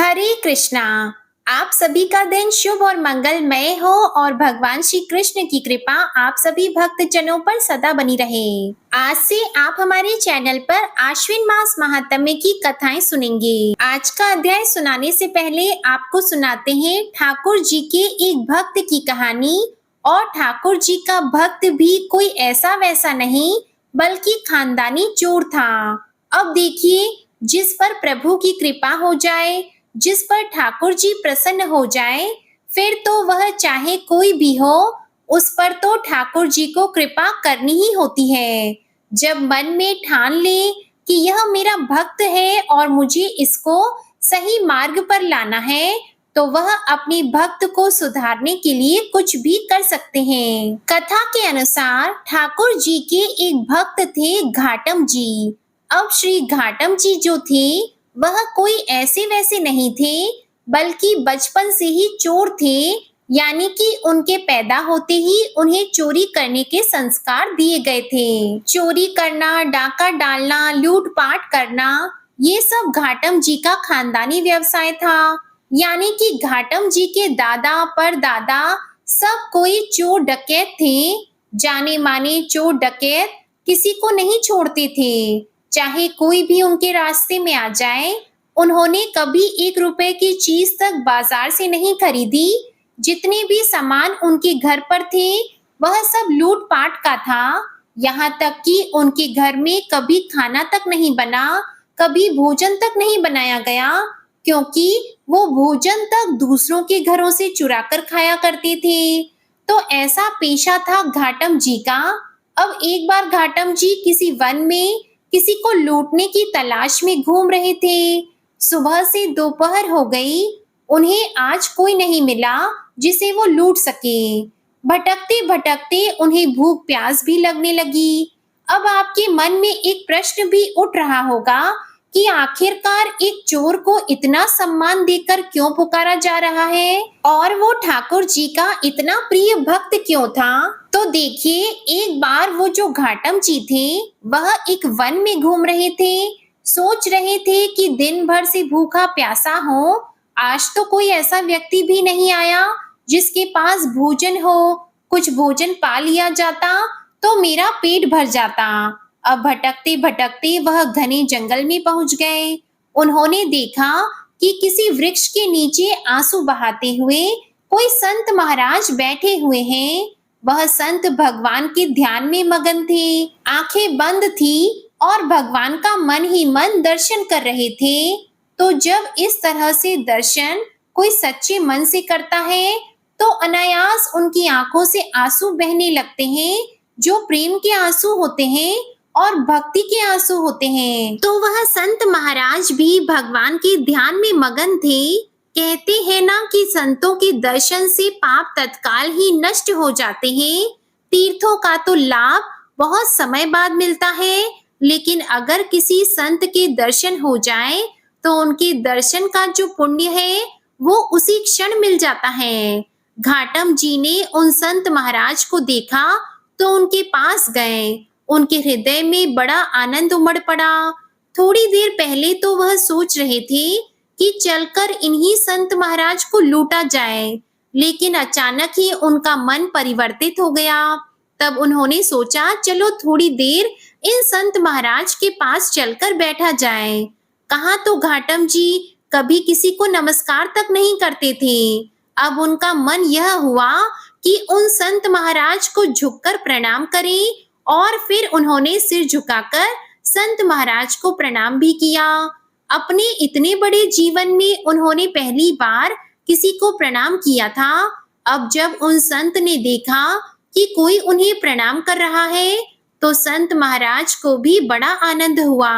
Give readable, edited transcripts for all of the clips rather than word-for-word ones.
हरे कृष्णा। आप सभी का दिन शुभ और मंगलमय हो और भगवान श्री कृष्ण की कृपा आप सभी भक्त जनों पर सदा बनी रहे। आज से आप हमारे चैनल पर आश्विन मास महात्म्य की कथाएं सुनेंगे। आज का अध्याय सुनाने से पहले आपको सुनाते हैं ठाकुर जी के एक भक्त की कहानी। और ठाकुर जी का भक्त भी कोई ऐसा वैसा नहीं बल्कि खानदानी चोर था। अब देखिए, जिस पर प्रभु की कृपा हो जाए, जिस पर ठाकुर जी प्रसन्न हो जाए, फिर तो वह चाहे कोई भी हो, उस पर तो ठाकुर जी को कृपा करनी ही होती है। जब मन में ठान ले कि यह मेरा भक्त है और मुझे इसको सही मार्ग पर लाना है, तो वह अपने भक्त को सुधारने के लिए कुछ भी कर सकते हैं। कथा के अनुसार ठाकुर जी के एक भक्त थे घाटम जी। अब श्री घाटम जी जो थे वह कोई ऐसे वैसे नहीं थे बल्कि बचपन से ही चोर थे, यानी कि उनके पैदा होते ही उन्हें चोरी करने के संस्कार दिए गए थे। चोरी करना, डाका डालना, लूटपाट करना, ये सब घाटम जी का खानदानी व्यवसाय था। यानी कि घाटम जी के दादा परदादा सब कोई चोर डकैत थे। जाने माने चोर डकैत किसी को नहीं छोड़ते थे, चाहे कोई भी उनके रास्ते में आ जाए। उन्होंने कभी 1 रुपए की चीज तक बाजार से नहीं खरीदी। जितने भी सामान उनके घर पर थे वह सब लूटपाट का था। यहाँ तक कि उनके घर में कभी खाना तक नहीं बना, कभी भोजन तक नहीं बनाया गया, क्योंकि वो भोजन तक दूसरों के घरों से चुरा कर खाया करते थे। तो ऐसा पेशा था घाटम जी का। अब एक बार घाटम जी किसी वन में किसी को लूटने की तलाश में घूम रहे थे। सुबह से दोपहर हो गई, उन्हें आज कोई नहीं मिला जिसे वो लूट सके। भटकते भटकते उन्हें भूख प्यास भी लगने लगी। अब आपके मन में एक प्रश्न भी उठ रहा होगा कि आखिरकार एक चोर को इतना सम्मान देकर क्यों पुकारा जा रहा है और वो ठाकुर जी का इतना प्रिय भक्त क्यों था। तो देखिए, एक बार वो जो घाटम जी थे वह एक वन में घूम रहे थे। सोच रहे थे कि दिन भर से भूखा प्यासा हो, आज तो कोई ऐसा व्यक्ति भी नहीं आया जिसके पास भोजन हो। कुछ भोजन पा लिया जाता तो मेरा पेट भर जाता। अब भटकते भटकते वह घने जंगल में पहुंच गए। उन्होंने देखा कि किसी वृक्ष के नीचे आंसू बहाते हुए कोई संत महाराज बैठे हुए हैं। वह संत भगवान के ध्यान में मगन थे, आंखें बंद थी और भगवान का मन ही मन दर्शन कर रहे थे। तो जब इस तरह से दर्शन कोई सच्चे मन से करता है तो अनायास उनकी आंखों से आंसू बहने लगते हैं, जो प्रेम के आंसू होते हैं और भक्ति के आंसू होते हैं। तो वह संत महाराज भी भगवान के ध्यान में मगन थे। कहते हैं ना कि संतों के दर्शन से पाप तत्काल ही नष्ट हो जाते हैं। तीर्थों का तो लाभ बहुत समय बाद मिलता है, लेकिन अगर किसी संत के दर्शन हो जाए तो उनके दर्शन का जो पुण्य है वो उसी क्षण मिल जाता है। घाटम जी ने उन संत महाराज को देखा तो उनके पास गए। उनके हृदय में बड़ा आनंद उमड़ पड़ा। थोड़ी देर पहले तो वह सोच रहे थे कि चलकर इन्हीं संत महाराज को लूटा जाए, लेकिन अचानक ही उनका मन परिवर्तित हो गया। तब उन्होंने सोचा, चलो थोड़ी देर इन संत महाराज के पास चलकर बैठा जाए। कहाँ तो घाटम जी कभी किसी को नमस्कार तक नहीं करते थे। अब उनका मन यह हुआ कि उन संत महाराज को झुककर प्रणाम करें, और फिर उन्होंने सिर झुकाकर संत महाराज को प्रणाम भी किया। अपने इतने बड़े जीवन में उन्होंने पहली बार किसी को प्रणाम किया था। अब जब उन संत ने देखा कि कोई उन्हें प्रणाम कर रहा है तो संत महाराज को भी बड़ा आनंद हुआ।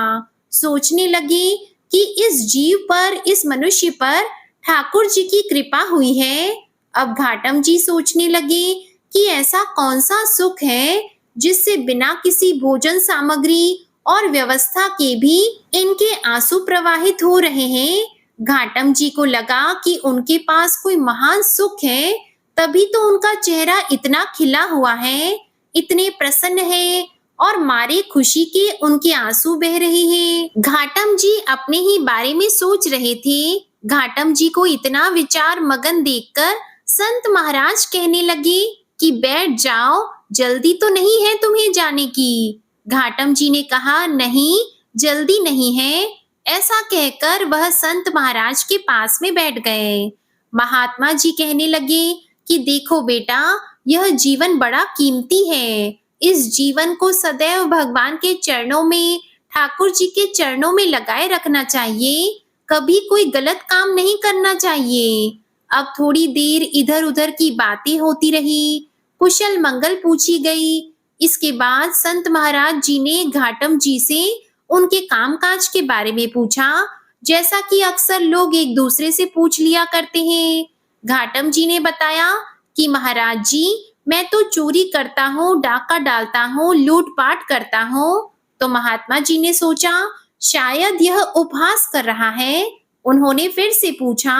सोचने लगे कि इस जीव पर, इस मनुष्य पर ठाकुर जी की कृपा हुई है। अब घाटम जी सोचने लगे कि ऐसा कौन सा सुख है जिससे बिना किसी भोजन सामग्री और व्यवस्था के भी इनके आंसू प्रवाहित हो रहे हैं। घाटम जी को लगा कि उनके पास कोई महान सुख है, तभी तो उनका चेहरा इतना खिला हुआ है, इतने प्रसन्न है और मारे खुशी के उनके आंसू बह रहे हैं। घाटम जी अपने ही बारे में सोच रहे थे घाटम जी को इतना विचार मगन देखकर संत महाराज कहने लगे कि बैठ जाओ, जल्दी तो नहीं है तुम्हें जाने की। घाटम जी ने कहा, नहीं, जल्दी नहीं है। ऐसा कहकर वह संत महाराज के पास में बैठ गए। महात्मा जी कहने लगे कि देखो बेटा, यह जीवन बड़ा कीमती है। इस जीवन को सदैव भगवान के चरणों में, ठाकुर जी के चरणों में लगाए रखना चाहिए। कभी कोई गलत काम नहीं करना चाहिए। अब थोड़ी देर इधर उधर की बातें होती रही, कुशल मंगल पूछी गई। इसके बाद संत महाराज जी ने घाटम जी से उनके कामकाज के बारे में पूछा, जैसा कि अक्सर लोग एक दूसरे से पूछ लिया करते हैं। घाटम जी ने बताया कि महाराज जी, मैं तो चोरी करता हूँ, डाका डालता हूँ, लूटपाट करता हूँ। तो महात्मा जी ने सोचा शायद यह उपहास कर रहा है। उन्होंने फिर से पूछा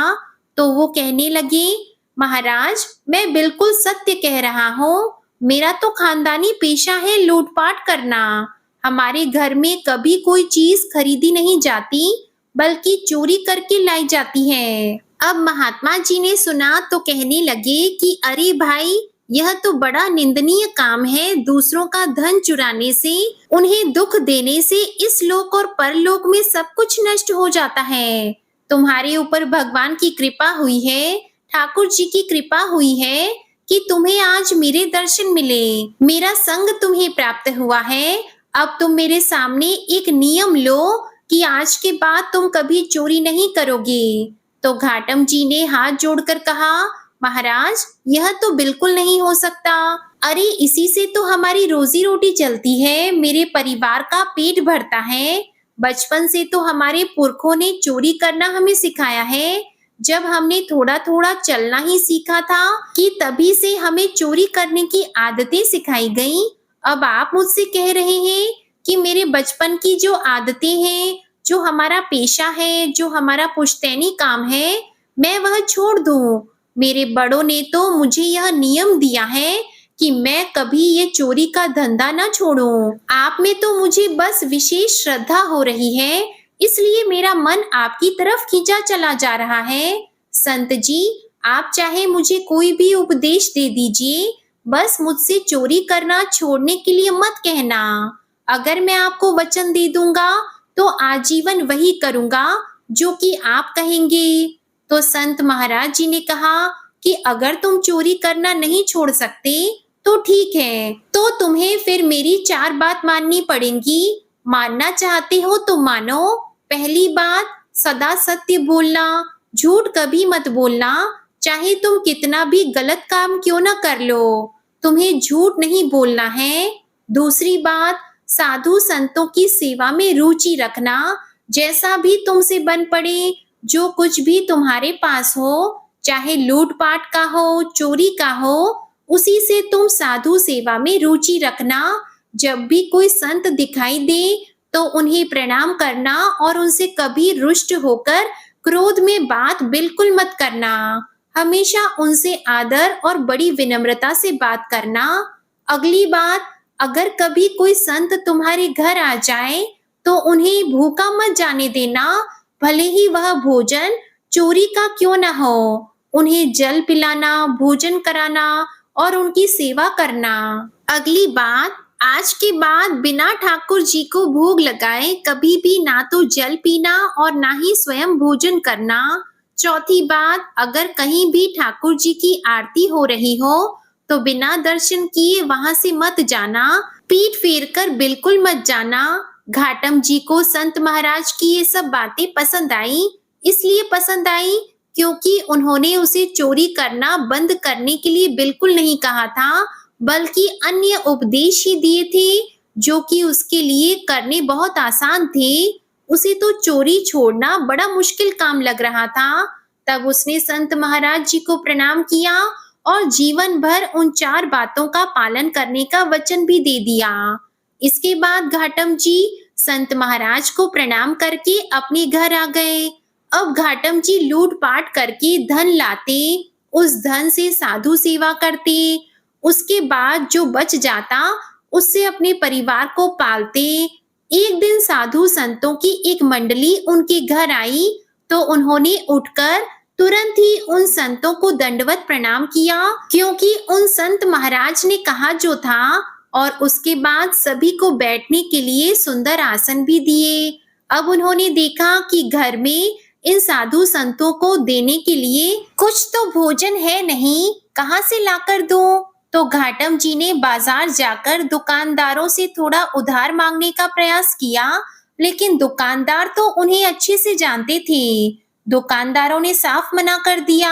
तो वो कहने लगे, महाराज, मैं बिल्कुल सत्य कह रहा हूँ। मेरा तो खानदानी पेशा है लूटपाट करना। हमारे घर में कभी कोई चीज खरीदी नहीं जाती, बल्कि चोरी करके लाई जाती है। अब महात्मा जी ने सुना तो कहने लगे कि अरे भाई, यह तो बड़ा निंदनीय काम है। दूसरों का धन चुराने से, उन्हें दुख देने से इस लोक और परलोक में सब कुछ नष्ट हो जाता है। तुम्हारे ऊपर भगवान की कृपा हुई है, ठाकुर जी की कृपा हुई है कि तुम्हें आज मेरे दर्शन मिले, मेरा संग तुम्हें प्राप्त हुआ है। अब तुम मेरे सामने एक नियम लो कि आज के बाद तुम कभी चोरी नहीं करोगे। तो घाटम जी ने हाथ जोड़कर कहा, महाराज, यह तो बिल्कुल नहीं हो सकता। अरे इसी से तो हमारी रोजी रोटी चलती है, मेरे परिवार का पेट भरता है। बचपन से तो हमारे पुरखों ने चोरी करना हमें सिखाया है। जब हमने थोड़ा थोड़ा चलना ही सीखा था कि तभी से हमें चोरी करने की आदतें सिखाई गई। अब आप मुझसे कह रहे हैं कि मेरे बचपन की जो आदतें हैं, जो हमारा पेशा है, जो हमारा पुश्तैनी काम है, मैं वह छोड़ दूं। मेरे बड़ों ने तो मुझे यह नियम दिया है कि मैं कभी ये चोरी का धंधा न छोड़ूं। आप में तो मुझे बस विशेष श्रद्धा हो रही है, इसलिए मेरा मन आपकी तरफ खींचा चला जा रहा है। संत जी, आप चाहे मुझे कोई भी उपदेश दे दीजिए, बस मुझसे चोरी करना छोड़ने के लिए मत कहना। अगर मैं आपको वचन दे दूंगा तो आजीवन वही करूंगा जो कि आप कहेंगे। तो संत महाराज जी ने कहा कि अगर तुम चोरी करना नहीं छोड़ सकते तो ठीक है, तो तुम्हें फिर मेरी 4 बात माननी पड़ेंगी। मानना चाहते हो तो मानो। पहली बात, सदा सत्य बोलना, झूठ कभी मत बोलना, चाहे तुम कितना भी गलत काम क्यों ना कर लो, तुम्हें झूठ नहीं बोलना है। दूसरी बात, साधु संतों की सेवा में रुचि रखना। जैसा भी तुमसे बन पड़े, जो कुछ भी तुम्हारे पास हो, चाहे लूटपाट का हो, चोरी का हो, उसी से तुम साधु सेवा में रुचि रखना। जब भी कोई संत दिखाई दे तो उन्हें प्रणाम करना और उनसे कभी रुष्ट होकर क्रोध में बात बिल्कुल मत करना। हमेशा उनसे आदर और बड़ी विनम्रता से बात करना। अगली बात, अगर कभी कोई संत तुम्हारे घर आ जाए तो उन्हें भूखा मत जाने देना, भले ही वह भोजन चोरी का क्यों ना हो। उन्हें जल पिलाना, भोजन कराना और उनकी सेवा करना। अगली बात, आज के बाद बिना ठाकुर जी को भोग लगाए कभी भी ना तो जल पीना और ना ही स्वयं भोजन करना। चौथी बात, अगर कहीं भी ठाकुर जी की आरती हो रही हो तो बिना दर्शन किए वहां से मत जाना, पीठ फेर कर बिल्कुल मत जाना। घाटम जी को संत महाराज की ये सब बातें पसंद आई। इसलिए पसंद आई क्योंकि उन्होंने उसे चोरी करना बंद करने के लिए बिल्कुल नहीं कहा था, बल्कि अन्य उपदेश ही दिए थे जो कि उसके लिए करने बहुत आसान थे। उसे तो चोरी छोड़ना बड़ा मुश्किल काम लग रहा था। तब उसने संत महाराज जी को प्रणाम किया और जीवन भर उन 4 बातों का पालन करने का वचन भी दे दिया। इसके बाद घाटम जी संत महाराज को प्रणाम करके अपने घर आ गए। अब घाटम जी लूटपाट करके धन लाते, उस धन से साधु सेवा करते, उसके बाद जो बच जाता उससे अपने परिवार को पालते। एक दिन साधु संतों की एक मंडली उनके घर आई तो उन्होंने उठकर तुरंत ही उन संतों को दंडवत प्रणाम किया, क्योंकि उन संत महाराज ने कहा जो था, और उसके बाद सभी को बैठने के लिए सुंदर आसन भी दिए। अब उन्होंने देखा कि घर में इन साधु संतों को देने के लिए कुछ तो भोजन है नहीं, कहाँ से लाकर दूं? तो घाटम जी ने बाजार जाकर दुकानदारों से थोड़ा उधार मांगने का प्रयास किया, लेकिन दुकानदार तो उन्हें अच्छे से जानते थे। दुकानदारों ने साफ मना कर दिया।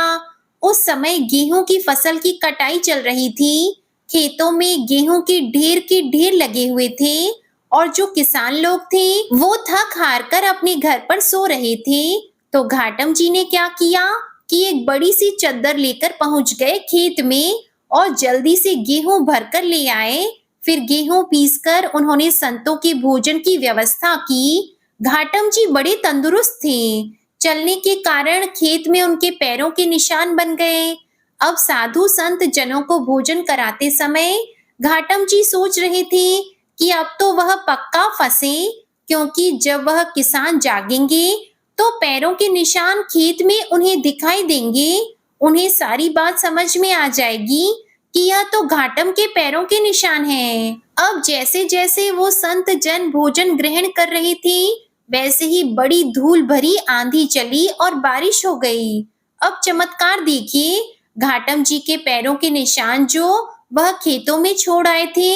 उस समय गेहूं की फसल की कटाई चल रही थी। खेतों में गेहूं के ढेर लगे हुए थे, और जो किसान लोग थे वो थक हार कर अपने घर पर सो रहे थे। तो घाटम जी ने क्या किया कि एक बड़ी सी चद्दर लेकर पहुंच गए खेत में, और जल्दी से गेहूं भरकर ले आए। फिर गेहूं पीसकर उन्होंने संतों के भोजन की व्यवस्था की। घाटम जी बड़े तंदुरुस्त थे। चलने के कारण खेत में उनके पैरों के निशान बन गए। अब साधु संत जनों को भोजन कराते समय घाटम जी सोच रहे थे कि अब तो वह पक्का फंसे, क्योंकि जब वह किसान जागेंगे तो पैरों के निशान खेत में उन्हें दिखाई देंगे। उन्हें सारी बात समझ में आ जाएगी कि यह तो घाटम के पैरों के निशान हैं। अब जैसे जैसे वो संत जन भोजन ग्रहण कर रहे थे, वैसे ही बड़ी धूल भरी आंधी चली और बारिश हो गई। अब चमत्कार देखिए, घाटम जी के पैरों के निशान जो वह खेतों में छोड़ आए थे,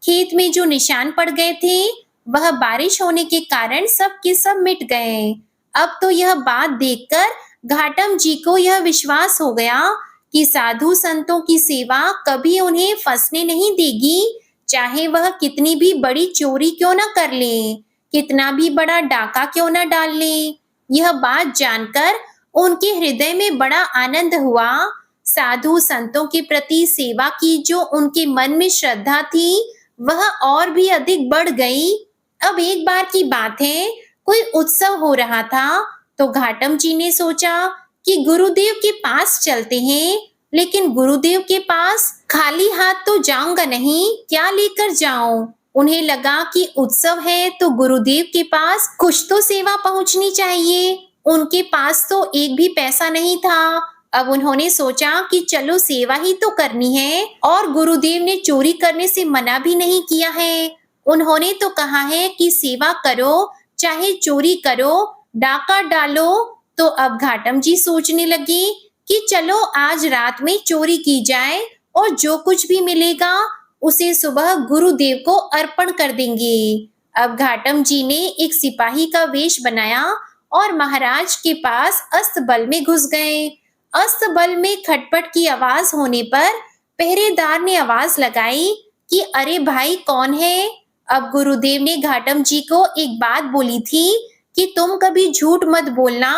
खेत में जो निशान पड़ गए थे, वह बारिश होने के कारण सब के सब मिट गए। अब तो यह बात देखकर घाटम जी को यह विश्वास हो गया कि साधु संतों की सेवा कभी उन्हें फंसने नहीं देगी, चाहे वह कितनी भी बड़ी चोरी क्यों न कर ले, कितना भी बड़ा डाका क्यों न डाल ले। यह बात जानकर उनके हृदय में बड़ा आनंद हुआ। साधु संतों के प्रति सेवा की जो उनके मन में श्रद्धा थी, वह और भी अधिक बढ़ गई। अब एक बार की बात है, कोई उत्सव हो रहा था, तो घाटम जी ने सोचा कि गुरुदेव के पास चलते हैं। लेकिन गुरुदेव के पास खाली हाथ तो जाऊंगा नहीं, क्या लेकर जाऊं? उन्हें लगा कि उत्सव है तो गुरुदेव के पास कुछ तो सेवा पहुंचनी चाहिए। उनके पास तो एक भी पैसा नहीं था। अब उन्होंने सोचा कि चलो सेवा ही तो करनी है, और गुरुदेव ने चोरी करने से मना भी नहीं किया है। उन्होंने तो कहा है कि सेवा करो चाहे चोरी करो, डाका डालो। तो अब घाटम जी सोचने लगे कि चलो आज रात में चोरी की जाए, और जो कुछ भी मिलेगा उसे सुबह गुरुदेव को अर्पण कर देंगे। अब घाटम जी ने एक सिपाही का वेश बनाया और महाराज के पास अस्तबल में घुस गए। अस्तबल में खटपट की आवाज होने पर पहरेदार ने आवाज लगाई कि अरे भाई कौन है? अब गुरुदेव ने घाटम जी को एक बात बोली थी कि तुम कभी झूठ मत बोलना,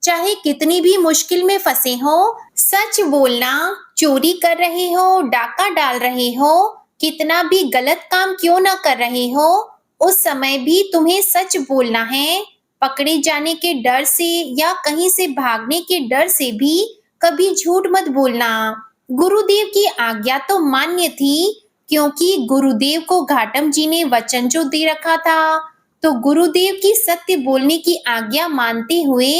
चाहे कितनी भी मुश्किल में फंसे हो, सच बोलना। चोरी कर रहे हो, डाका डाल रहे हो, कितना भी गलत काम क्यों ना कर रहे हो, उस समय भी तुम्हें सच बोलना है। पकड़े जाने के डर से या कहीं से भागने के डर से भी कभी झूठ मत बोलना। गुरुदेव की आज्ञा तो मान्य थी, क्योंकि गुरुदेव को घाटम जी ने वचन जो दे रखा था। तो गुरुदेव की सत्य बोलने की आज्ञा मानते हुए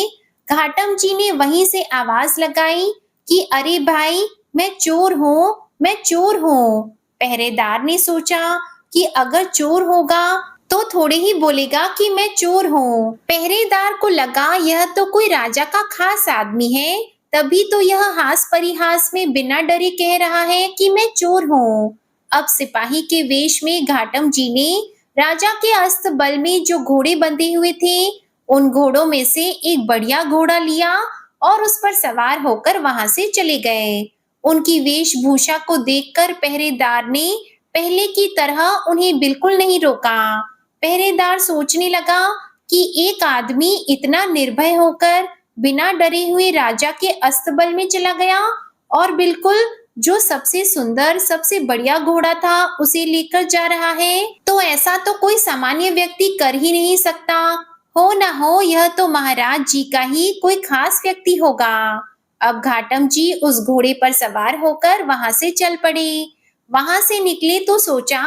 घाटम जी ने वहीं से आवाज लगाई कि अरे भाई मैं चोर हूँ, मैं चोर हूँ। पहरेदार ने सोचा कि अगर चोर होगा तो थोड़े ही बोलेगा कि मैं चोर हूँ। पहरेदार को लगा यह तो कोई राजा का खास आदमी है, तभी तो यह हास परिहास में बिना डरे कह रहा है कि मैं चोर हूँ। अब सिपाही के वेश में घाटम जी ने राजा के अस्तबल में जो घोड़े बंधे हुए थे, उन घोड़ों में से एक बढ़िया घोड़ा लिया और उस पर सवार होकर वहां से चले गए। उनकी वेशभूषा को देखकर पहरेदार ने पहले की तरह उन्हें बिल्कुल नहीं रोका। पहरेदार सोचने लगा कि एक आदमी इतना निर्भय होकर बिना डरे हुए राजा के अस्तबल में चला गया, और बिल्कुल जो सबसे सुंदर सबसे बढ़िया घोड़ा था उसे लेकर जा रहा है, तो ऐसा तो कोई सामान्य व्यक्ति कर ही नहीं सकता। हो ना हो यह तो महाराज जी का ही कोई खास व्यक्ति होगा। अब घाटम जी उस घोड़े पर सवार होकर वहां से चल पड़े। वहां से निकले तो सोचा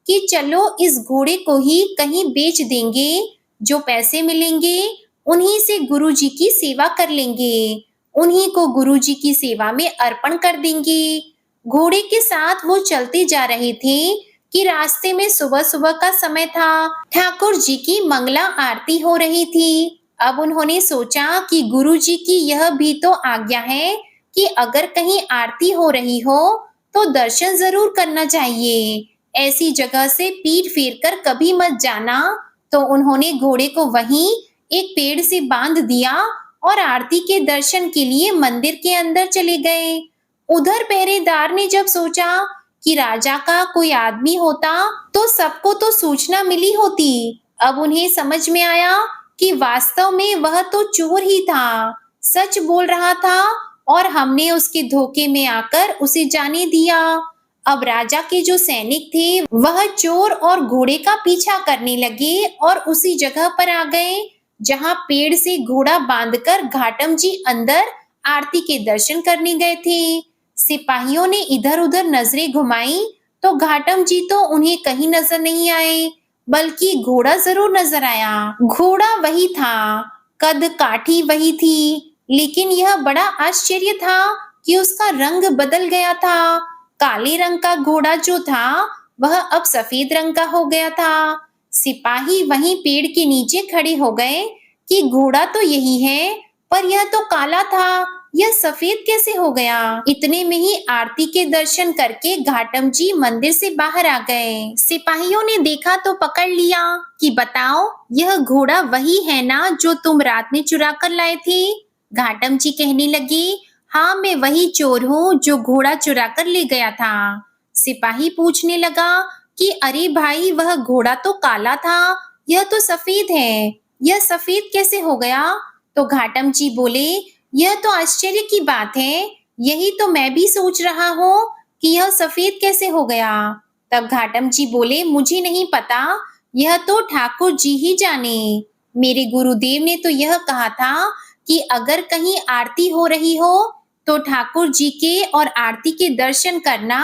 कि चलो इस घोड़े को ही कहीं बेच देंगे, जो पैसे मिलेंगे उन्हीं से गुरु जी की सेवा कर लेंगे, उन्हीं को गुरु जी की सेवा में अर्पण कर देंगे। घोड़े के साथ वो चलते जा रहे थे कि रास्ते में सुबह-सुबह का समय था। ठाकुर जी की मंगला आरती हो रही थी। अब उन्होंने सोचा कि गुरु जी की यह भी तो आज्ञा है कि अगर कहीं आरती हो रही हो तो दर्शन जरूर करना चाहिए। ऐसी जगह से पीठ फेर कर कभी मत जाना। तो उन्होंने घोड़े को वहीं एक पेड़ से बांध दिया और आरती के दर्शन के लिए मंदिर के अंदर चले गए। उधर पहरेदार ने जब सोचा कि राजा का कोई आदमी होता तो सबको तो सूचना मिली होती। अब उन्हें समझ में आया कि वास्तव में वह तो चोर ही था, सच बोल रहा था और हमने उसके धोखे में आकर उसे जाने दिया। अब राजा के जो सैनिक थे वह चोर और घोड़े का पीछा करने लगे और उसी जगह पर आ गए जहां पेड़ से घोड़ा बांधकर घाटम जी अंदर आरती के दर्शन करने गए थे। सिपाहियों ने इधर-उधर नजरें घुमाई तो घाटम जी तो उन्हें कहीं नजर नहीं आए, बल्कि घोड़ा जरूर नजर आया। घोड़ा वही था, कद काठी वही थी, लेकिन यह बड़ा आश्चर्य था कि उसका रंग बदल गया था। काले रंग का घोड़ा जो था वह अब सफेद रंग का हो गया था। सिपाही वहीं पेड़ के नीचे खड़े हो गए कि घोड़ा तो यही है, पर यह तो काला था, यह सफेद कैसे हो गया। इतने में ही आरती के दर्शन करके घाटम जी मंदिर से बाहर आ गए। सिपाहियों ने देखा तो पकड़ लिया कि बताओ यह घोड़ा वही है ना जो तुम रात में चुरा कर लाए थे। घाटम जी कहने लगे, हाँ मैं वही चोर हूँ जो घोड़ा चुरा कर ले गया था। सिपाही पूछने लगा कि अरे भाई वह घोड़ा तो काला था, यह तो सफेद है, यह सफेद कैसे हो गया। तो घाटम जी बोले, यह तो आश्चर्य की बात है, यही तो मैं भी सोच रहा हूँ कि यह सफेद कैसे हो गया। तब घाटम जी बोले, मुझे नहीं पता, यह तो ठाकुर जी ही जाने। मेरे गुरुदेव ने तो यह कहा था कि अगर कहीं आरती हो रही हो तो ठाकुर जी के और आरती के दर्शन करना।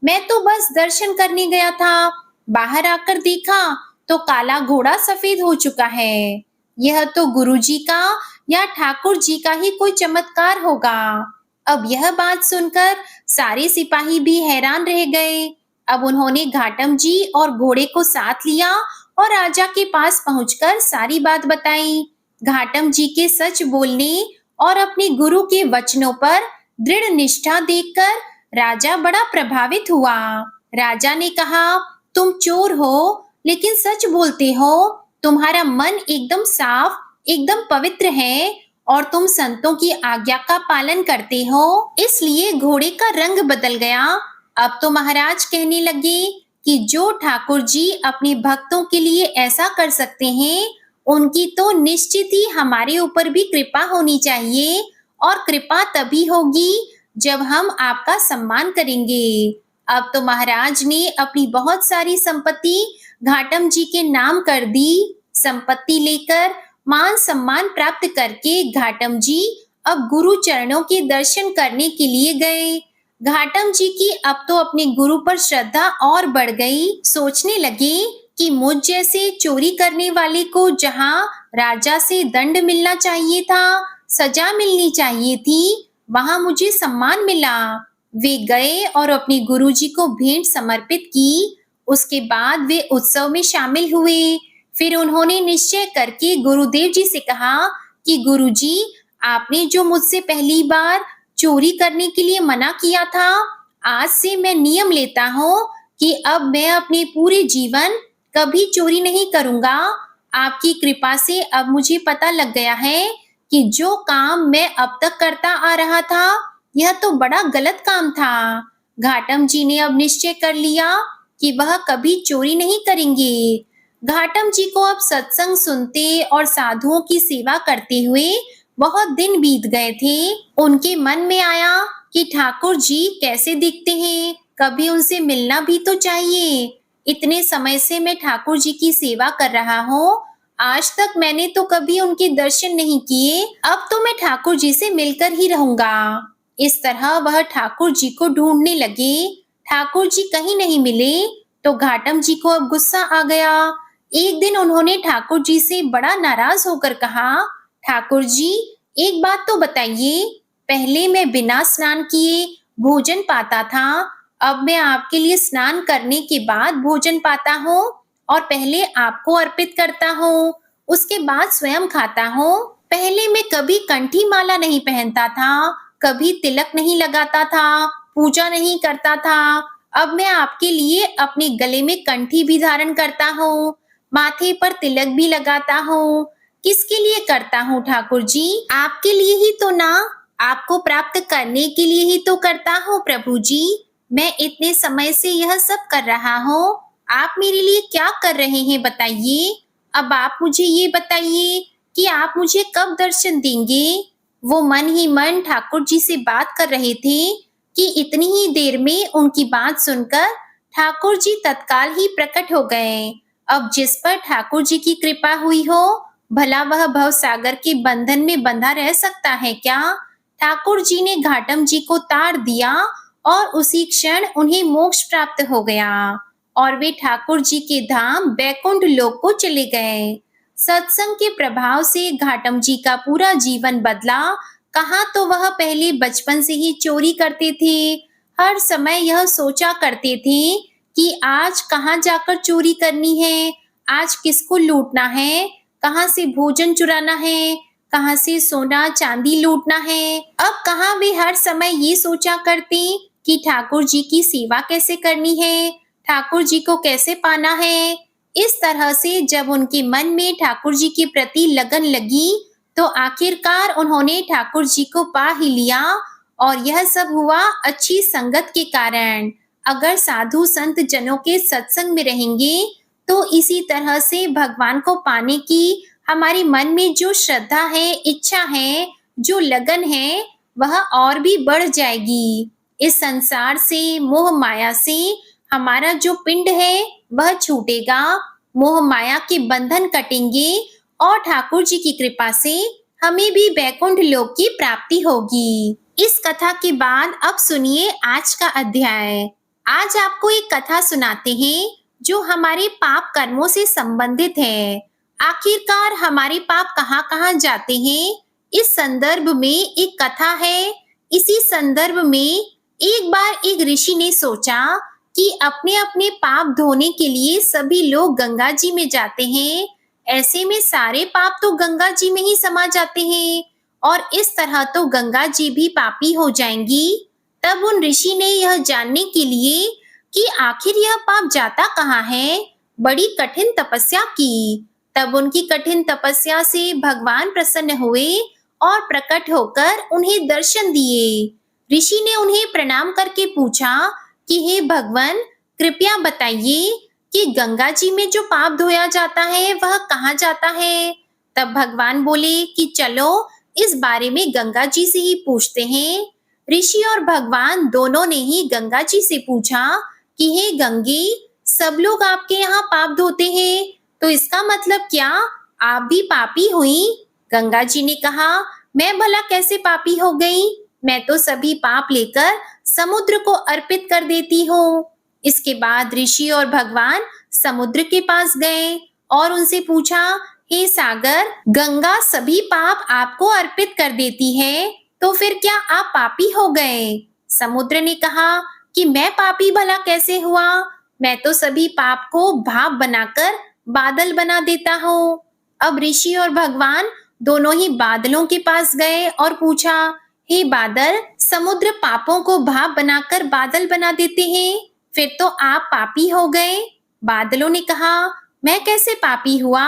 मैं तो बस दर्शन करने गया था, बाहर आकर देखा तो काला घोड़ा सफेद हो चुका है। यह तो गुरु जी का या ठाकुर जी का ही कोई चमत्कार होगा। अब यह बात सुनकर सारे सिपाही भी हैरान रह गए। अब उन्होंने घाटम जी और घोड़े को साथ लिया और राजा के पास पहुंचकर सारी बात बताई। घाटम जी के सच बोलने और अपने गुरु के वचनों पर दृढ़ निष्ठा देखकर राजा बड़ा प्रभावित हुआ। राजा ने कहा, तुम चोर हो लेकिन सच बोलते हो, तुम्हारा मन एकदम साफ, एकदम पवित्र है और तुम संतों की आज्ञा का पालन करते हो, इसलिए घोड़े का रंग बदल गया। अब तो महाराज कहने लगे कि जो ठाकुर जी अपने भक्तों के लिए ऐसा कर सकते हैं, उनकी तो निश्चित ही हमारे ऊपर भी कृपा होनी चाहिए और कृपा तभी होगी जब हम आपका सम्मान करेंगे। अब तो महाराज ने अपनी बहुत सारी संपत्ति घाटम जी के नाम कर दी। संपत्ति लेकर मान सम्मान प्राप्त करके घाटम जी अब गुरु चरणों के दर्शन करने के लिए गए। घाटम जी की अब तो अपने गुरु पर श्रद्धा और बढ़ गई। सोचने लगे कि मुझ जैसे चोरी करने वाले को जहां राजा से दंड मिलना चाहिए था, सजा मिलनी चाहिए थी, वहां मुझे सम्मान मिला। वे गए और अपने गुरुजी को भेंट समर्पित की। उसके बाद वे उत्सव में शामिल हुए। फिर उन्होंने निश्चय करके गुरुदेव जी से कहा कि गुरुजी, आपने जो मुझसे पहली बार चोरी करने के लिए मना किया था, आज से मैं नियम लेता हूँ कि अब मैं अपने पूरे जीवन कभी चोरी नहीं करूंगा। आपकी कृपा से अब मुझे पता लग गया है कि जो काम मैं अब तक करता आ रहा था, यह तो बड़ा गलत काम था। घाटम जी ने अब निश्चय कर लिया कि वह कभी चोरी नहीं करेंगे। घाटम जी को अब सत्संग सुनते और साधुओं की सेवा करते हुए बहुत दिन बीत गए थे। उनके मन में आया कि ठाकुर जी कैसे दिखते हैं, कभी उनसे मिलना भी तो चाहिए। इतने समय से मैं ठाकुर जी की सेवा कर रहा हूँ, आज तक मैंने तो कभी उनके दर्शन नहीं किए। अब तो मैं ठाकुर जी से मिलकर ही रहूंगा। इस तरह वह ठाकुर जी को ढूंढने लगे। ठाकुर जी कहीं नहीं मिले तो घाटम जी को अब गुस्सा आ गया। एक दिन उन्होंने ठाकुर जी से बड़ा नाराज होकर कहा ठाकुर जी, एक बात तो बताइए, पहले मैं बिना स्नान किए भोजन पाता था, अब मैं आपके लिए स्नान करने के बाद भोजन पाता हूँ और पहले आपको अर्पित करता हूँ, उसके बाद स्वयं खाता हूँ। पहले मैं कभी कंठी माला नहीं पहनता था, कभी तिलक नहीं लगाता था, पूजा नहीं करता था। अब मैं आपके लिए अपने गले में कंठी भी धारण करता हूँ, माथे पर तिलक भी लगाता हूँ। किसके लिए करता हूँ ठाकुर जी? आपके लिए ही तो ना, आपको प्राप्त करने के लिए ही तो करता हूँ प्रभु जी। मैं इतने समय से यह सब कर रहा हूँ, आप मेरे लिए क्या कर रहे हैं बताइए? अब आप मुझे ये बताइए कि आप मुझे कब दर्शन देंगे? वो मन ही मन ठाकुर जी से बात कर रहे थे कि इतनी ही देर में उनकी बात सुनकर ठाकुर जी तत्काल ही प्रकट हो गए। अब जिस पर ठाकुर जी की कृपा हुई हो, भला वह भव सागर के बंधन में बंधा रह सकता है क्या? ठाकुर जी ने घाटम जी को ताड़ दिया और उसी क्षण उन्हें मोक्ष प्राप्त हो गया और वे ठाकुर जी के धाम बैकुंठ लोक को चले गए। सत्संग के प्रभाव से घाटम जी का पूरा जीवन बदला। कहाँ तो वह पहले बचपन से ही चोरी करते थे, हर समय यह सोचा करते थे कि आज कहाँ जाकर चोरी करनी है, आज किसको लूटना है, कहाँ से भोजन चुराना है, कहाँ से सोना चांदी लूटना है। अब कहाँ वे हर समय ये सोचा करते कि ठाकुर जी की सेवा कैसे करनी है, ठाकुर जी को कैसे पाना है। इस तरह से जब उनके मन में ठाकुर जी के प्रति लगन लगी, तो आखिरकार उन्होंने ठाकुर जी को पा ही लिया और यह सब हुआ अच्छी संगत के कारण। अगर साधु संत जनों के सत्संग में रहेंगे, तो इसी तरह से भगवान को पाने की हमारे मन में जो श्रद्धा है, इच्छा है, जो लगन है, वह और भी बढ़ जाएगी। इस संसार से, मोह माया से हमारा जो पिंड है, वह छूटेगा, मोह माया के बंधन कटेंगे और ठाकुर जी की कृपा से हमें भी बैकुंठ लोक की प्राप्ति होगी। इस कथा के बाद अब सुनिए आज का अध्याय। आज आपको एक कथा सुनाते हैं जो हमारे पाप कर्मों से संबंधित है। आखिरकार हमारे पाप कहाँ कहाँ जाते हैं, इस संदर्भ में एक कथा है। इसी संदर्भ में एक बार एक ऋषि ने सोचा कि अपने अपने पाप धोने के लिए सभी लोग गंगा जी में जाते हैं, ऐसे में सारे पाप तो गंगा जी में ही समा जाते हैं और इस तरह तो गंगा जी भी पापी हो जाएंगी। तब उन ऋषि ने यह जानने के लिए कि आखिर यह पाप जाता कहाँ है, बड़ी कठिन तपस्या की। तब उनकी कठिन तपस्या से भगवान प्रसन्न हुए और प्रकट होकर उन्हें दर्शन दिए। ऋषि ने उन्हें प्रणाम करके पूछा कि हे भगवान, कृपया बताइए कि गंगा जी में जो पाप धोया जाता है वह कहाँ जाता है। तब भगवान बोले कि चलो इस बारे में गंगा जी से ही पूछते हैं। ऋषि और भगवान दोनों ने ही गंगा जी से पूछा कि हे गंगे, सब लोग आपके यहाँ पाप धोते हैं, तो इसका मतलब क्या आप भी पापी हुई? गंगा जी ने कहा, मैं भला कैसे पापी हो गई, मैं तो सभी पाप लेकर समुद्र को अर्पित कर देती हूँ। इसके बाद ऋषि और भगवान समुद्र के पास गए और उनसे पूछा, हे सागर, गंगा सभी पाप आपको अर्पित कर देती है, तो फिर क्या आप पापी हो गए? समुद्र ने कहा कि मैं पापी भला कैसे हुआ, मैं तो सभी पाप को भाप बनाकर बादल बना देता हूँ। अब ऋषि और भगवान दोनों ही बादलों के पास गए और पूछा, हे बादल, समुद्र पापों को भाप बनाकर बादल बना देते हैं, फिर तो आप पापी हो गए। बादलों ने कहा, मैं कैसे पापी हुआ,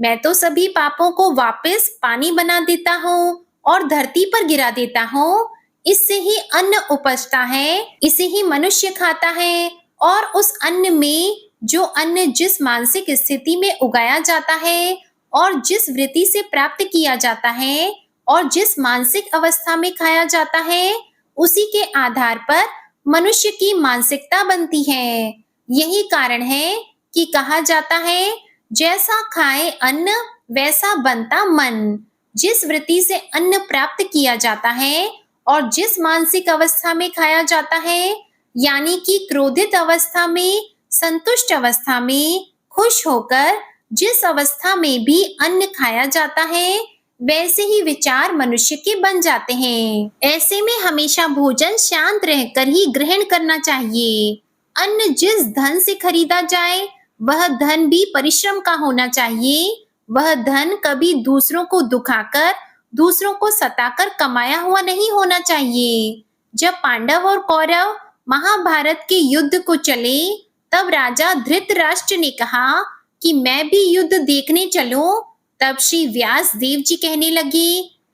मैं तो सभी पापों को वापस पानी बना देता हूँ और धरती पर गिरा देता हूँ। इससे ही अन्न उपजता है, इसे ही मनुष्य खाता है और उस अन्न में जो अन्न जिस मानसिक स्थिति में उगाया जाता है और जिस वृत्ति से प्राप्त किया जाता है और जिस मानसिक अवस्था में खाया जाता है, उसी के आधार पर मनुष्य की मानसिकता बनती है। यही कारण है कि कहा जाता है, जैसा खाए अन्न वैसा बनता मन। जिस वृत्ति से अन्न प्राप्त किया जाता है और जिस मानसिक अवस्था में खाया जाता है, यानी कि क्रोधित अवस्था में, संतुष्ट अवस्था में, खुश होकर जिस अवस्था में भी अन्न खाया जाता है, वैसे ही विचार मनुष्य के बन जाते हैं। ऐसे में हमेशा भोजन शांत रहकर ही ग्रहण करना चाहिए। अन्न जिस धन से खरीदा जाए वह धन भी परिश्रम का होना चाहिए। वह धन कभी दूसरों को दुखाकर, दूसरों को सताकर कमाया हुआ नहीं होना चाहिए। जब पांडव और कौरव महाभारत के युद्ध को चले, तब राजा धृतराष्ट्र ने कहा कि मैं भी युद्ध देखने चलूं। तब श्री व्यास देव जी कहने लगे,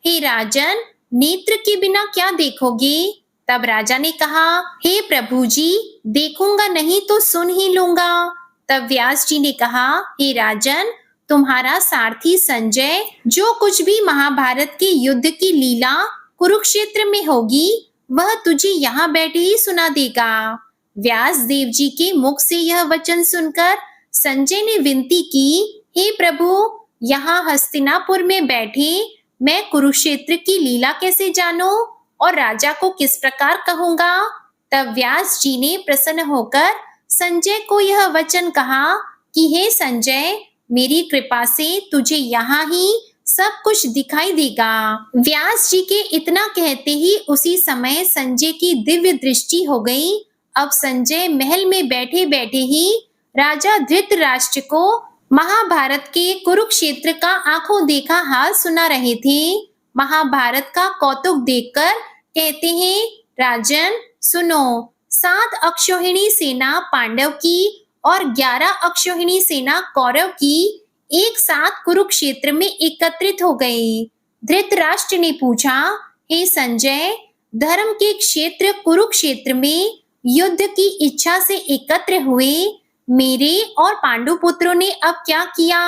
हे राजन, नेत्र के बिना क्या देखोगे? तब राजा ने कहा, हे प्रभु जी, देखूंगा नहीं तो सुन ही लूंगा। तब व्यास जी ने कहा, हे राजन, तुम्हारा सारथी संजय जो कुछ भी महाभारत के युद्ध की लीला कुरुक्षेत्र में होगी वह तुझे यहाँ बैठे ही सुना देगा। व्यास देव जी के मुख से यह वचन सुनकर संजय ने विनती की, हे प्रभु, यहाँ हस्तिनापुर में बैठे मैं कुरुक्षेत्र की लीला कैसे जानूं और राजा को किस प्रकार कहूंगा? तब व्यास जी ने प्रसन्न होकर संजय को यह वचन कहा कि हे संजय, मेरी कृपा से तुझे यहाँ ही सब कुछ दिखाई देगा। व्यास जी के इतना कहते ही उसी समय संजय की दिव्य दृष्टि हो गई। अब संजय महल में बैठे बैठे ही राजा धृतराष्ट्र को महाभारत के कुरुक्षेत्र का आंखों देखा हाल सुना रहे थे। महाभारत का कौतुक देखकर कहते हैं, राजन सुनो, 7 अक्षौहिणी सेना पांडव की और 11 अक्षौहिणी सेना कौरव की एक साथ कुरुक्षेत्र में एकत्रित हो गई। धृतराष्ट्र ने पूछा, हे संजय, धर्म के क्षेत्र कुरुक्षेत्र में युद्ध की इच्छा से एकत्र हुए मेरे और पांडु पुत्रों ने अब क्या किया?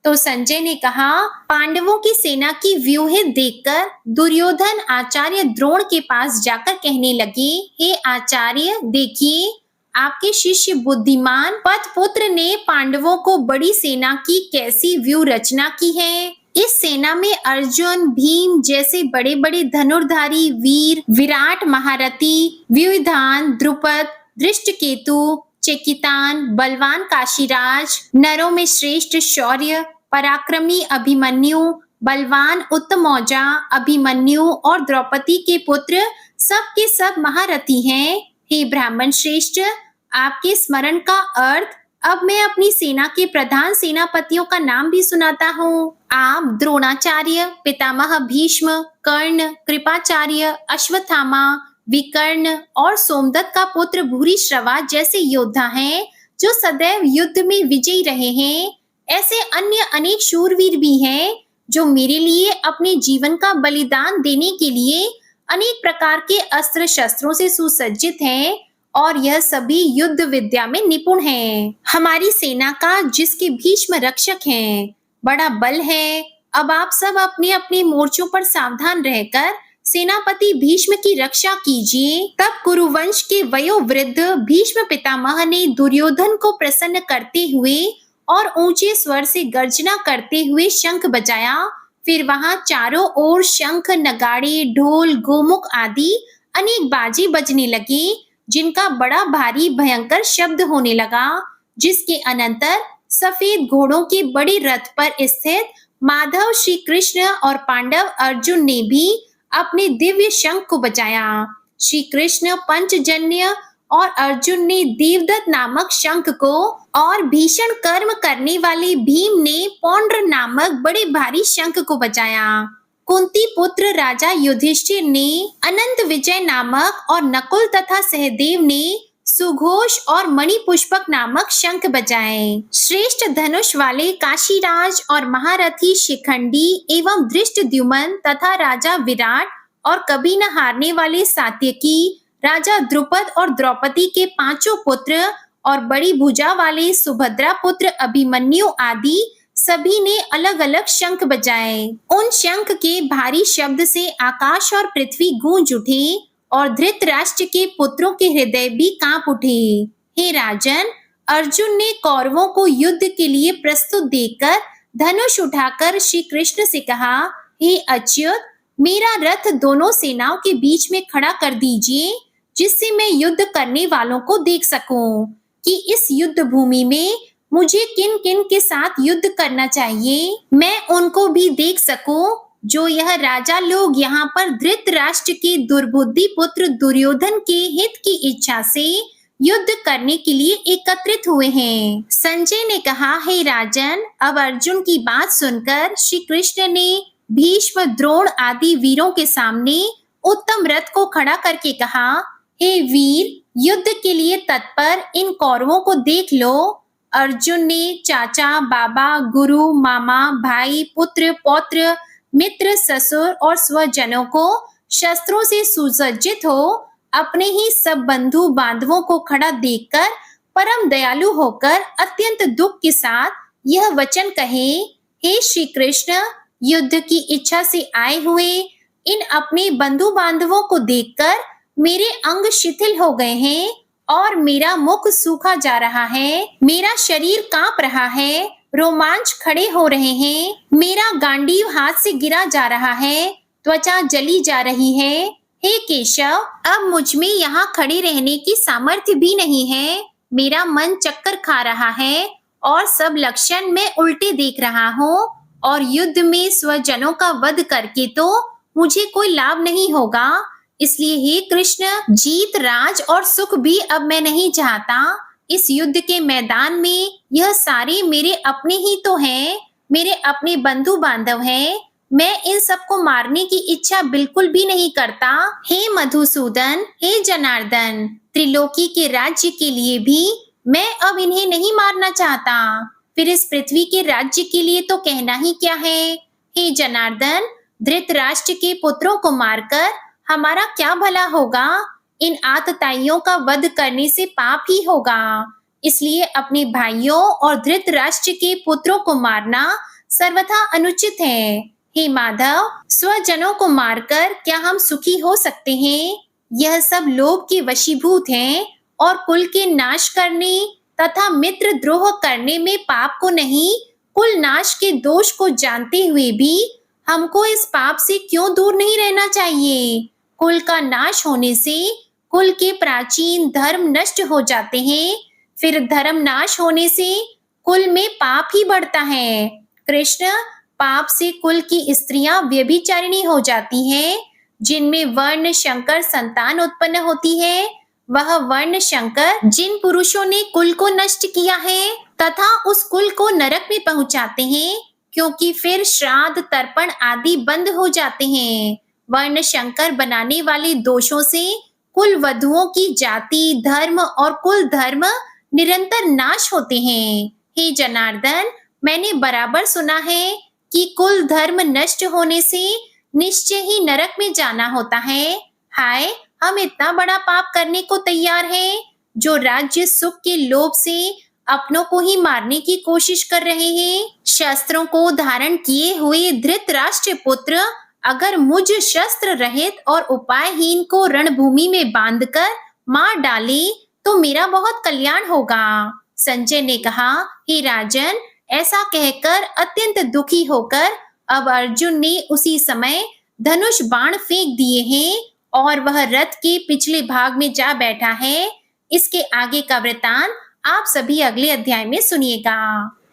तो संजय ने कहा, पांडवों की सेना की व्यूह देखकर दुर्योधन आचार्य द्रोण के पास जाकर कहने लगे, हे आचार्य, देखिए आपके शिष्य बुद्धिमान पथपुत्र ने पांडवों को बड़ी सेना की कैसी व्यू रचना की है। इस सेना में अर्जुन, भीम जैसे बड़े बड़े धनुर्धारी वीर, विराट महारथी, व्यूधान, द्रुपद, दृष्टकेतु, चेकितान, बलवान काशीराज, नरों में श्रेष्ठ शौर्य, पराक्रमी अभिमन्यु, बलवान उत्तमौजा अभिमन्यु और द्रौपदी के पुत्र सब के सब महारथी हैं। हे ब्राह्मण श्रेष्ठ, आपके स्मरण का अर्थ अब मैं अपनी सेना के प्रधान सेनापतियों का नाम भी सुनाता हूँ। आप द्रोणाचार्य, पितामह भीष्म, कर्ण, कृपाचार्य, अश्वत्थामा, विकर्ण और सोमदत्त का पुत्र भूरिश्रवा जैसे योद्धा हैं जो सदैव युद्ध में विजयी रहे हैं। ऐसे अन्य अनेक शूरवीर भी हैं जो मेरे लिए अपने जीवन का बलिदान देने के लिए अनेक प्रकार के अस्त्र शस्त्रों से सुसज्जित हैं और यह सभी युद्ध विद्या में निपुण हैं। हमारी सेना का जिसके भीष्म रक्षक हैं बड़ा बल है। अब आप सब अपने अपने मोर्चों पर सावधान रहकर सेनापति भीष्म की रक्षा कीजिए। तब कुरुवंश के वयोवृद्ध भीष्म पितामह ने दुर्योधन को प्रसन्न करते हुए और ऊंचे स्वर से गर्जना करते हुए शंख बजाया। फिर वहां चारों ओर शंख, नगाड़े, ढोल, गोमुख आदि अनेक बाजे बजने लगे, जिनका बड़ा भारी भयंकर शब्द होने लगा। जिसके अनंतर सफेद घोड़ों के बड़े रथ पर स्थित माधव श्री कृष्ण और पांडव अर्जुन ने भी अपने दिव्य शंख को बजाया। श्री कृष्ण पंचजन्य और अर्जुन ने देवदत्त नामक शंख को और भीषण कर्म करने वाले भीम ने पौंड्र नामक बड़े भारी शंख को बजाया। कुंती पुत्र राजा युधिष्ठिर ने अनंत विजय नामक और नकुल तथा सहदेव ने सुघोष और मणिपुष्पक नामक शंख बजाए। श्रेष्ठ धनुष वाले काशीराज और महारथी शिखंडी एवं धृष्टद्युम्न तथा राजा विराट और कभी न हारने वाले सात्यकी, राजा द्रुपद और द्रौपदी के 5 पुत्र और बड़ी भुजा वाले सुभद्रा पुत्र अभिमन्यु आदि सभी ने अलग अलग शंख बजाए। उन शंख के भारी शब्द से आकाश और पृथ्वी गूंज उठे और धृतराष्ट्र के पुत्रों के हृदय भी कांप उठे। हे राजन, अर्जुन ने कौरवों को युद्ध के लिए प्रस्तुत देखकर धनुष उठाकर श्री कृष्ण से कहा, हे अच्युत, मेरा रथ दोनों सेनाओं के बीच में खड़ा कर दीजिए, जिससे मैं युद्ध करने वालों को देख सकूं कि इस युद्ध भूमि में मुझे किन किन के साथ युद्ध करना चाहिए। मैं उनको भी देख सकूं जो यह राजा लोग यहाँ पर धृतराष्ट्र के दुर्बुद्धि पुत्र दुर्योधन के हित की इच्छा से युद्ध करने के लिए एकत्रित हुए हैं। संजय ने कहा, हे राजन, अब अर्जुन की बात सुनकर श्री कृष्ण ने भीष्म, द्रोण आदि वीरों के सामने उत्तम रथ को खड़ा करके कहा, हे वीर, युद्ध के लिए तत्पर इन कौरवों को देख लो। अर्जुन ने चाचा, बाबा, गुरु, मामा, भाई, पुत्र, पौत्र, मित्र, ससुर और स्वजनों को शस्त्रों से सुसज्जित हो अपने ही सब बंधु बांधवों को खड़ा देखकर परम दयालु होकर अत्यंत दुख के साथ यह वचन कहे, हे श्री कृष्ण, युद्ध की इच्छा से आए हुए इन अपने बंधु बांधवों को देखकर मेरे अंग शिथिल हो गए हैं और मेरा मुख सूखा जा रहा है, मेरा शरीर कांप रहा है, रोमांच खड़े हो रहे हैं, मेरा गांडीव हाथ से गिरा जा रहा है, त्वचा जली जा रही है। हे केशव, अब मुझ में यहाँ खड़े रहने की सामर्थ्य भी नहीं है, मेरा मन चक्कर खा रहा है और सब लक्षण मैं उल्टे देख रहा हूँ और युद्ध में स्वजनों का वध करके तो मुझे कोई लाभ नहीं होगा। इसलिए हे कृष्ण, जीत, राज और सुख भी अब मैं नहीं चाहता। इस युद्ध के मैदान में यह सारे मेरे अपने ही तो हैं, मेरे अपने बंधु बांधव हैं। मैं इन सबको मारने की इच्छा बिल्कुल भी नहीं करता। हे मधुसूदन, हे जनार्दन, त्रिलोकी के राज्य के लिए भी मैं अब इन्हें नहीं मारना चाहता। फिर इस पृथ्वी के राज्य के लिए तो कहना ही क्या है। हे जनार्दन, धृतराष्ट्र के पुत्रों को मारकर हमारा क्या भला होगा? इन आतताइयों का वध करने से पाप ही होगा। इसलिए अपने भाइयों और धृतराष्ट्र के पुत्रों को मारना सर्वथा अनुचित है। हे माधव, स्वजनों को मारकर क्या हम सुखी हो सकते हैं? यह सब लोभ के वशीभूत हैं और कुल के नाश करने तथा मित्र द्रोह करने में पाप को नहीं, कुल नाश के दोष को जानते हुए भी हमको इस पाप से क्यों दूर नहीं रहना चाहिए? कुल का नाश होने से कुल के प्राचीन धर्म नष्ट हो जाते हैं, फिर धर्म नाश होने से कुल में पाप ही बढ़ता है। कृष्ण, पाप से कुल की स्त्रियां व्यभिचारिणी हो जाती हैं, जिनमें वर्ण शंकर संतान उत्पन्न होती है। वह वर्ण शंकर जिन पुरुषों ने कुल को नष्ट किया है तथा उस कुल को नरक में पहुंचाते हैं, क्योंकि फिर श्राद्ध, तर्पण आदि बंद हो जाते हैं। वर्ण शंकर बनाने वाले दोषों से कुल वधुओं की जाति, धर्म और कुल धर्म निरंतर नाश होते हैं। हे जनार्दन, मैंने बराबर सुना है कि कुल धर्म नष्ट होने से निश्चय ही नरक में जाना होता है। हाय, हम इतना बड़ा पाप करने को तैयार हैं, जो राज्य सुख के लोभ से अपनों को ही मारने की कोशिश कर रहे हैं। शस्त्रों को धारण किए हुए धृतराष्ट्र पुत्र अगर मुझ शस्त्र रहित और उपायहीन को रणभूमि में बांधकर मार डाले तो मेरा बहुत कल्याण होगा। संजय ने कहा, हे राजन, ऐसा कहकर अत्यंत दुखी होकर अब अर्जुन ने उसी समय धनुष बाण फेंक दिए हैं और वह रथ के पिछले भाग में जा बैठा है। इसके आगे का वृतांत आप सभी अगले अध्याय में सुनिएगा।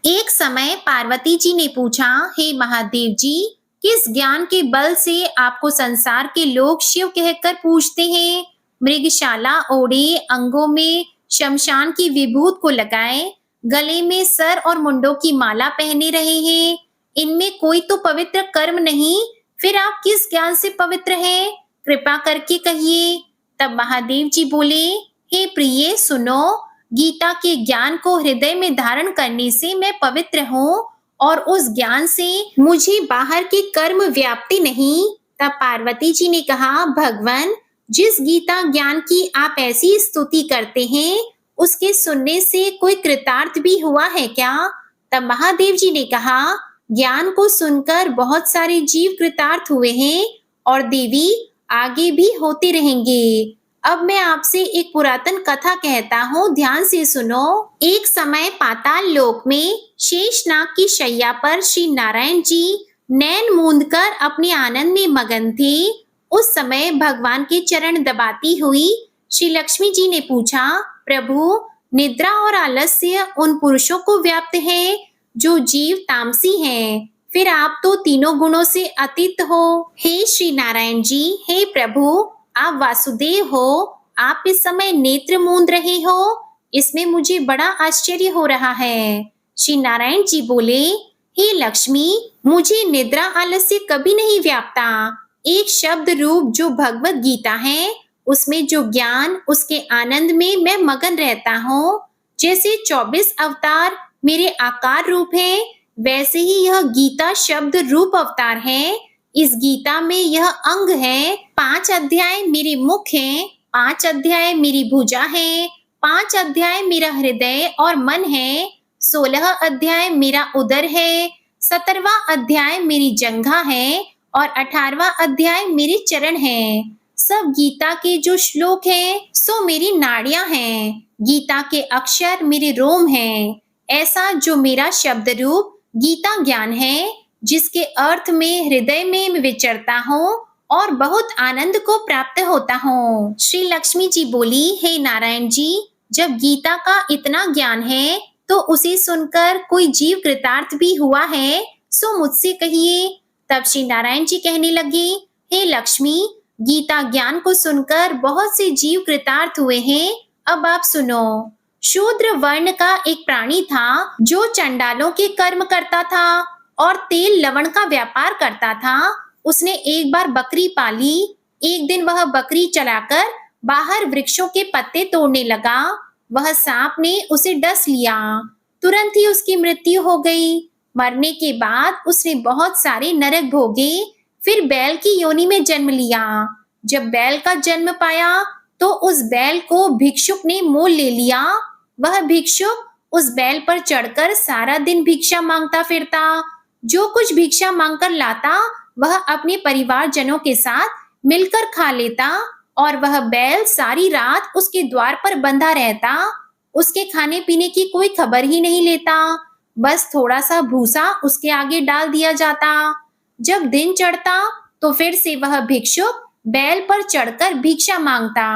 एक समय पार्वती जी ने पूछा, हे महादेव जी, किस ज्ञान के बल से आपको संसार के लोग शिव कहकर पूछते हैं? मृगशाला ओढ़े, अंगों में शमशान की विभूत को लगाए, गले में सर और मुंडों की माला पहने रहे हैं, इनमें कोई तो पवित्र कर्म नहीं, फिर आप किस ज्ञान से पवित्र हैं? कृपा करके कहिए। तब महादेव जी बोले, हे प्रिय, सुनो, गीता के ज्ञान को हृदय में धारण करने से मैं पवित्र हूँ और उस ज्ञान से मुझे बाहर की कर्म व्याप्ति नहीं। तब पार्वती जी ने कहा, भगवान, जिस गीता ज्ञान की आप ऐसी स्तुति करते हैं, उसके सुनने से कोई कृतार्थ भी हुआ है क्या? तब महादेव जी ने कहा, ज्ञान को सुनकर बहुत सारे जीव कृतार्थ हुए हैं और देवी आगे भी होते रहेंगे। अब मैं आपसे एक पुरातन कथा कहता हूँ, ध्यान से सुनो। एक समय पाताल लोक में शेषनाग की शैया पर श्री नारायण जी नैन मूंद कर अपने आनंद में मगन थे। उस समय भगवान के चरण दबाती हुई श्री लक्ष्मी जी ने पूछा, प्रभु, निद्रा और आलस्य उन पुरुषों को व्याप्त है जो जीव तामसी हैं, फिर आप तो तीनों गुणों से अतीत हो। हे श्री नारायण जी, हे प्रभु, आप वासुदेव हो, आप इस समय नेत्र मूंद रहे हो, इसमें मुझे बड़ा आश्चर्य हो रहा है। श्री नारायण जी बोले, हे लक्ष्मी, मुझे निद्रा आलस्य कभी नहीं व्यापता। एक शब्द रूप जो भगवत गीता है, उसमें जो ज्ञान, उसके आनंद में मैं मगन रहता हूँ। जैसे 24 अवतार मेरे आकार रूप है, वैसे ही यह गीता शब्द रूप अवतार है। इस गीता में यह अंग है। 5 अध्याय मेरे मुख हैं, 5 अध्याय मेरी भुजा है, 5 अध्याय मेरा हृदय और मन है, 16 अध्याय मेरा उदर है, 17वां अध्याय मेरी जंघा है और 18वां अध्याय मेरे चरण है। सब गीता के जो श्लोक हैं, सो मेरी नाड़ियां हैं। गीता के अक्षर मेरे रोम हैं। ऐसा जो मेरा शब्द रूप गीता ज्ञान है, जिसके अर्थ में हृदय में मैं विचरता हूँ और बहुत आनंद को प्राप्त होता हूँ। श्री लक्ष्मी जी बोली, हे नारायण जी, जब गीता का इतना ज्ञान है तो उसे सुनकर कोई जीव कृतार्थ भी हुआ है, सो मुझसे कहिए। तब श्री नारायण जी कहने लगे, हे लक्ष्मी, गीता ज्ञान को सुनकर बहुत से जीव कृतार्थ हुए हैं। अब आप सुनो। शूद्र वर्ण का एक प्राणी था जो चंडालों के कर्म करता था और तेल लवण का व्यापार करता था। उसने एक बार बकरी पाली। एक दिन वह बकरी चलाकर बाहर वृक्षों के पत्ते तोड़ने लगा। वह सांप ने उसे डस लिया। तुरंत ही उसकी मृत्यु हो गई। मरने के बाद उसने बहुत सारे नरक भोगे। फिर बैल की योनि में जन्म लिया। जब बैल का जन्म पाया तो उस बैल को भिक्षुक ने मोल ले लिया। वह भिक्षुक उस बैल पर चढ़कर सारा दिन भिक्षा मांगता फिरता। जो कुछ भिक्षा मांगकर लाता वह अपने परिवारजनों के साथ मिलकर खा लेता और वह बैल सारी रात उसके द्वार पर बंधा रहता। उसके खाने पीने की कोई खबर ही नहीं लेता। बस थोड़ा सा भूसा उसके आगे डाल दिया जाता। जब दिन चढ़ता तो फिर से वह भिक्षुक बैल पर चढ़कर भिक्षा मांगता।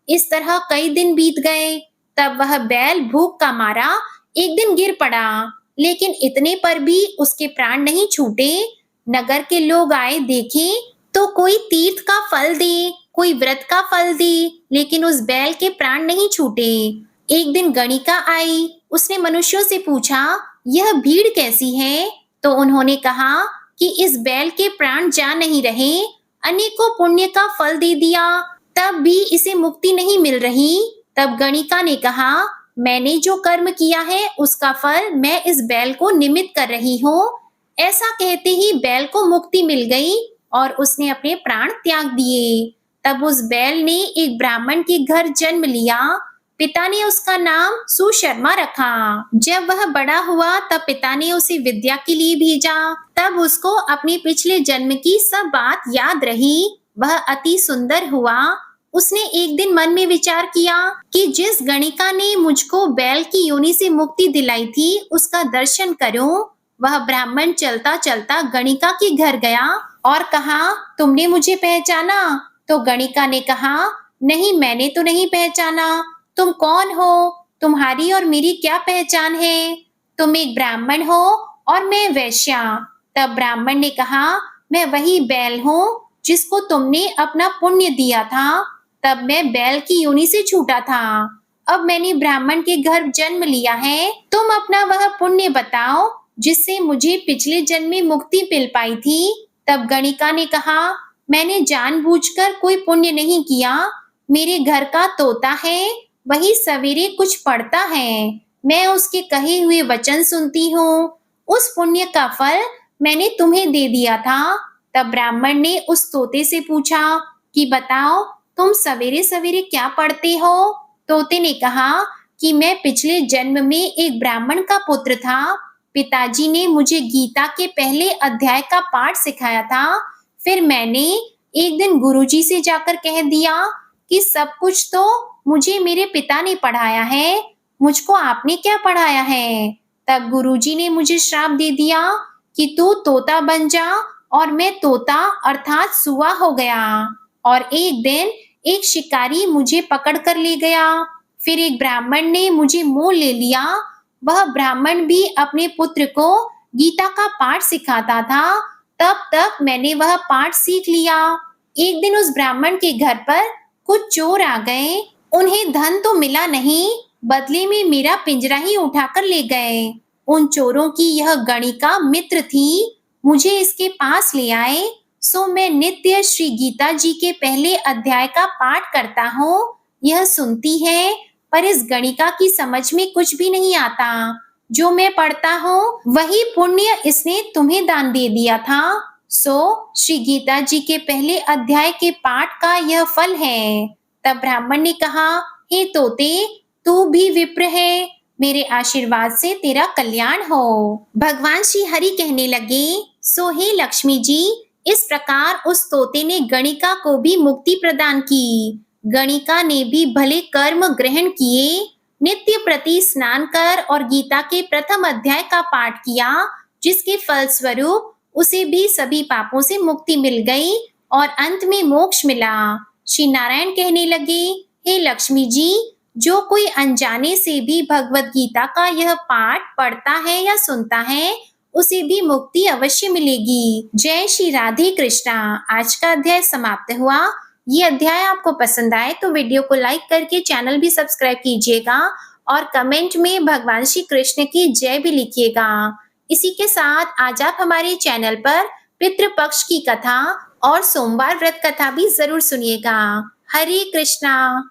इस तरह कई दिन बीत गए। तब वह बैल भूख का मारा एक दिन गिर पड़ा, लेकिन इतने पर भी उसके प्राण नहीं छूटे। नगर के लोग आए, देखे तो कोई तीर्थ का फल दे, कोई व्रत का फल दे, लेकिन उस बैल के प्राण नहीं छूटे। एक दिन गणिका आई। उसने मनुष्यों से पूछा, यह भीड़ कैसी है? तो उन्होंने कहा कि इस बैल के प्राण जा नहीं रहे, अनेकों पुण्य का फल दे दिया, तब भी इसे मुक्ति नहीं मिल रही। तब गणिका ने कहा, मैंने जो कर्म किया है उसका फल मैं इस बैल को निमित्त कर रही हूँ। ऐसा कहते ही बैल को मुक्ति मिल गई और उसने अपने प्राण त्याग दिए। तब उस बैल ने एक ब्राह्मण के घर जन्म लिया। पिता ने उसका नाम सुशर्मा रखा। जब वह बड़ा हुआ तब पिता ने उसे विद्या के लिए भेजा। तब उसको अपने पिछले जन्म की सब बात याद रही। वह अति सुंदर हुआ। उसने एक दिन मन में विचार किया कि जिस गणिका ने मुझको बैल की योनि से मुक्ति दिलाई थी उसका दर्शन करूं। वह ब्राह्मण चलता चलता गणिका के घर गया और कहा, तुमने मुझे पहचाना? तो गणिका ने कहा, नहीं, मैंने तो नहीं पहचाना। तुम कौन हो? तुम्हारी और मेरी क्या पहचान है? तुम एक ब्राह्मण हो और मैं वैश्या। तब ब्राह्मण ने कहा, मैं वही बैल हूँ जिसको तुमने अपना पुण्य दिया था। तब मैं बैल की योनि से छूटा था। अब मैंने ब्राह्मण के घर जन्म लिया है। तुम अपना वह पुण्य बताओ जिससे मुझे पिछले जन्म में मुक्ति मिल पाई थी। तब गणिका ने कहा, मैंने जानबूझकर कोई पुण्य नहीं किया। मेरे घर का तोता है, वही सवेरे कुछ पढ़ता है। मैं उसके कहे हुए वचन सुनती हूँ। उस पुण्य का फल मैंने तुम्हें दे दिया था। तब ब्राह्मण ने उस तोते से पूछा कि बताओ, तुम सवेरे सवेरे क्या पढ़ते हो? तोते ने कहा कि मैं पिछले जन्म में एक ब्राह्मण का पुत्र था। पिताजी ने मुझे गीता के पहले अध्याय का पाठ सिखाया था। फिर मैंने एक दिन गुरुजी से जाकर कह दिया कि सब कुछ तो मुझे मेरे पिता ने पढ़ाया है, मुझको आपने क्या पढ़ाया है? तब गुरुजी ने मुझे श्राप दे दिया कि तू तोता बन जा, और मैं तोता अर्थात सुआ हो गया। और एक दिन एक शिकारी मुझे पकड़ कर ले गया। फिर एक ब्राह्मण ने मुझे मोल ले लिया। वह ब्राह्मण भी अपने पुत्र को गीता का पाठ सिखाता था, तब तक मैंने वह पाठ सीख लिया। एक दिन उस ब्राह्मण के घर पर कुछ चोर आ गए। उन्हें धन तो मिला नहीं, बदले में मेरा पिंजरा ही उठाकर ले गए। उन चोरों की यह गणिका मित्र थी। मुझे इसके पास ले आए, सो मैं नित्य श्री गीता जी के पहले अध्याय का पाठ करता हूँ। यह सुनती है, पर इस गणिका की समझ में कुछ भी नहीं आता। जो मैं पढ़ता हूँ वही पुण्य इसने तुम्हें दान दे दिया था। सो श्री गीता जी के पहले अध्याय के पाठ का यह फल है। तब ब्राह्मण ने कहा, हे तोते, तू भी विप्र है, मेरे आशीर्वाद से तेरा कल्याण हो। भगवान श्री हरि कहने लगे, सो हे लक्ष्मी जी, इस प्रकार उस तोते ने गणिका को भी मुक्ति प्रदान की। गणिका ने भी भले कर्म ग्रहण किए, नित्य प्रति स्नान कर और गीता के प्रथम अध्याय का पाठ किया, जिसके फलस्वरूप उसे भी सभी पापों से मुक्ति मिल गई और अंत में मोक्ष मिला। श्री नारायण कहने लगे, हे लक्ष्मी जी, जो कोई अनजाने से भी भगवत गीता का यह पाठ पढ़ता है या सुनता है, उसे भी मुक्ति अवश्य मिलेगी। जय श्री राधे कृष्णा। आज का अध्याय समाप्त हुआ। ये अध्याय आपको पसंद आए तो वीडियो को लाइक करके चैनल भी सब्सक्राइब कीजिएगा और कमेंट में भगवान श्री कृष्ण की जय भी लिखिएगा। इसी के साथ आज आप हमारे चैनल पर पितृपक्ष की कथा और सोमवार व्रत कथा भी जरूर सुनिएगा। हरे कृष्णा।